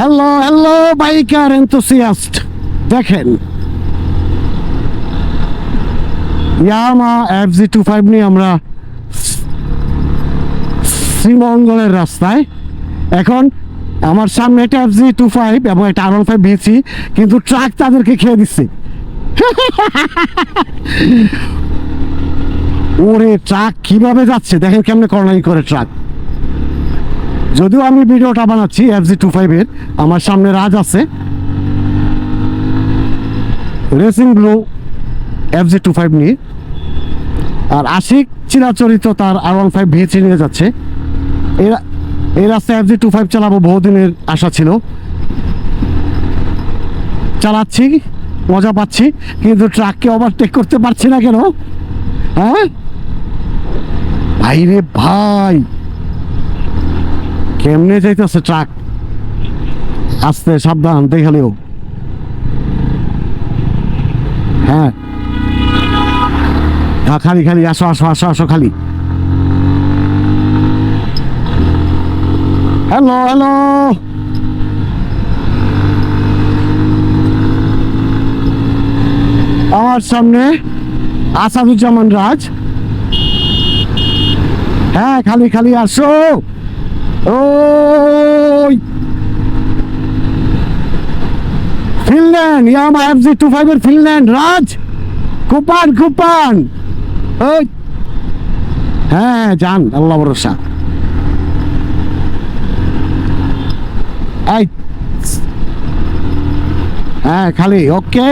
Hello hello biker enthusiast, দেখেন ইয়ামা FZ25 নিয়ে আমরা শ্রীমঙ্গলের রাস্তায়। এখন আমার সামনে একটা FZ25 এবং একটা R15 VC, কিন্তু ট্রাক তাদেরকে খেয়ে দিচ্ছে। ওরে ট্রাক কিভাবে যাচ্ছে দেখেন, কেমনে কর্নারিং করে ট্রাক। যদিও আমি ভিডিওটা বানাচ্ছি FZ25 এর, আমার সামনে রাজ আছে রেসিং ব্লু FZ25 নিয়ে, আর আশিক চিরাচরিত তার R15 VC নিয়ে যাচ্ছে। এই রাস্তায় FZ25 চালাবো, বহুদিনের আশা ছিল, চালাচ্ছি, মজা পাচ্ছি, কিন্তু ট্রাককে ওভারটেক করতে পারছি না কেন? হ্যাঁ ভাই রে ভাই, কেমনে যাইতেছে ট্রাক, আস্তে সাবধান দেখালেও। হ্যাঁ খালি খালি, আসো আসো আসো আসো খালি। হ্যালো হ্যালো, আমার সামনে আসাদুজ্জামান রাজ। হ্যাঁ খালি খালি আসো। ওই ফিনল্যান্ড, ইয়ামা FZ25 এর ফিনল্যান্ড রাজ, কুপান কুপান। ওই হ্যাঁ যান, আল্লাহ ভরসা। এই হ্যাঁ খালি, ওকে।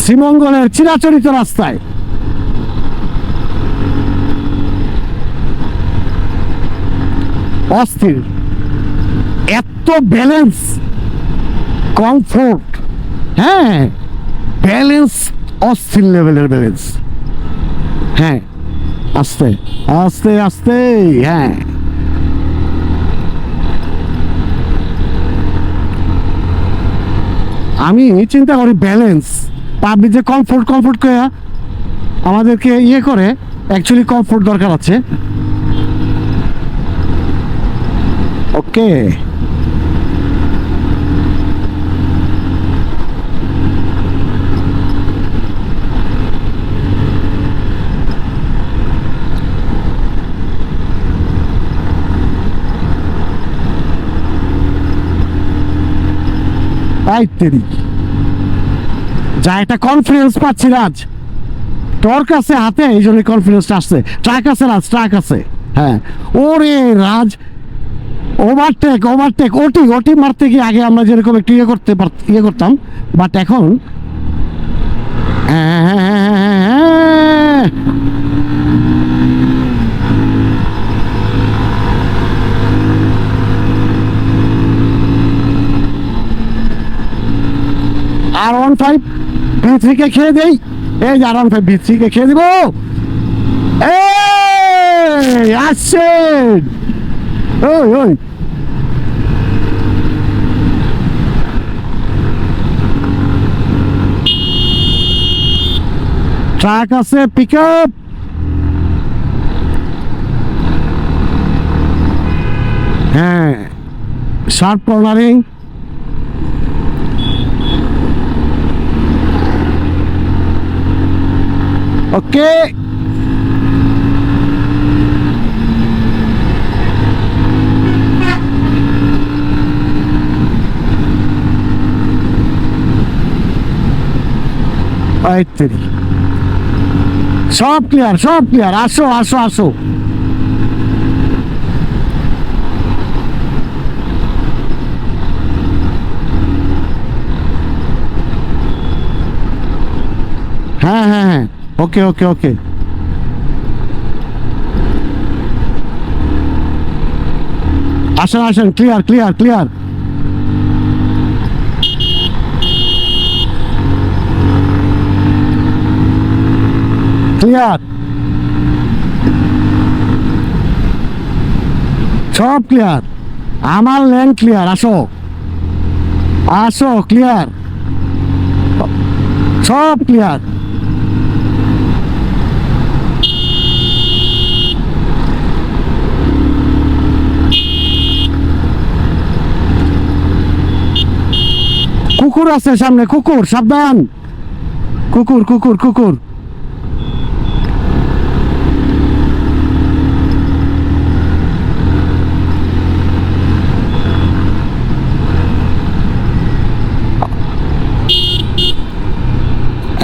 শ্রীমঙ্গলের চিরাচরিত রাস্তায় অস্থির, এত ব্যালেন্স, কমফোর্ট, হ্যাঁ ব্যালেন্স, অস্থির লেভেলের ব্যালেন্স। হ্যাঁ আস্তে আস্তে আস্তে, হ্যাঁ আমি চিন্তা করি ব্যালেন্স, পাবলিক যে কমফোর্ট কমফোর্ট করে আমাদেরকে ইয়ে করে, অ্যাকচুয়ালি কমফোর্ট দরকার আছে। ওকে তেরি যা, একটা কনফিডেন্স পাচ্ছি রাজ, তোর কাছে হাতে, এই জন্য কনফিডেন্সটা আসছে। ট্রাক আছে রাজ, ট্রাক আছে। হ্যাঁ ওরে রাজ, ওভারটেক ওভারটেক, ওটি ওটি মারতে গিয়ে আগে আমরা যেরকম একটু ইয়ে করতাম, বাট এখন R15 V3 কে খেয়ে দেই। এই যে R15 V3 কে খেয়ে দিব। এই আসছেন, ওই ওই ট্রাক আছে, পিক আপ। হ্যাঁ শার্প কর্নারিং, ওকে। সব ক্লিয়ার, সব ক্লিয়ার, আসো আসো আসো। হ্যাঁ হ্যাঁ হ্যাঁ, ওকে ওকে ওকে। আসেন আসেন, ক্লিয়ার ক্লিয়ার ক্লিয়ার। ক্লিয়ার, সব ক্লিয়ার, আমার লেন ক্লিয়ার। আসো আসো, ক্লিয়ার, সব ক্লিয়ার। কুকুর আছে সামনে, কুকুর, সাবধান। কুকুর কুকুর কুকুর।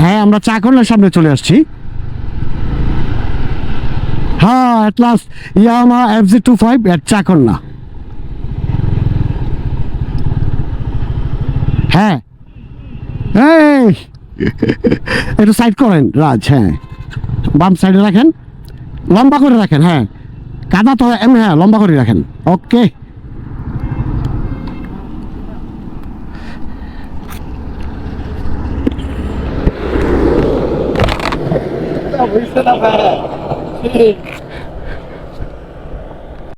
হ্যাঁ, আমরা চাকলের সামনে চলে আসছি। হ্যাঁ, এট লাস্ট ইয়ামা FZ25 এর চাকন্না। হ্যাঁ, এই একটু সাইড করেন রাজ। হ্যাঁ, বাম সাইডে রাখেন, লম্বা করে রাখেন। হ্যাঁ, কাদা তো এমনি, হ্যাঁ লম্বা করে রাখেন। ওকে,